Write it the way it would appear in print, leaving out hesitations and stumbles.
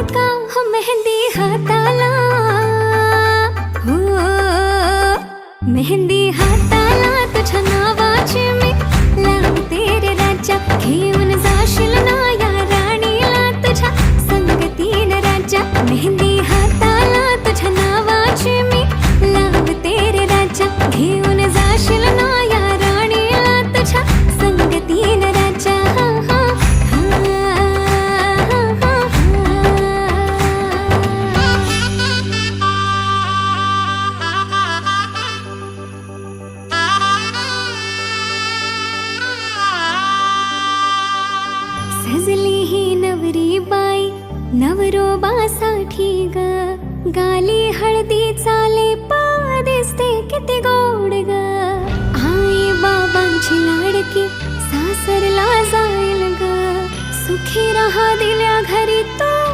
का हो मेहंदी हाताला, हो मेहंदी हाताला तुझ्या नावाची मी लावते रे राजा. घेऊन जाशील ना या राणीला तुझ्या संगतीन राजा. मेहंदी हाताला तुझ्या नावाची मी लावते रे राजा. घेऊन जाशील ना या राणीला तुझ्या संगतीन राजा. सजली ही नवरी बाई नवरोबासाठी ग. गाली हळदी चाले पा दिसते किती गोड ग. आई बाबांची लाडकी सासरला जाईल ग. सुखी राहा दिल्या घरी तो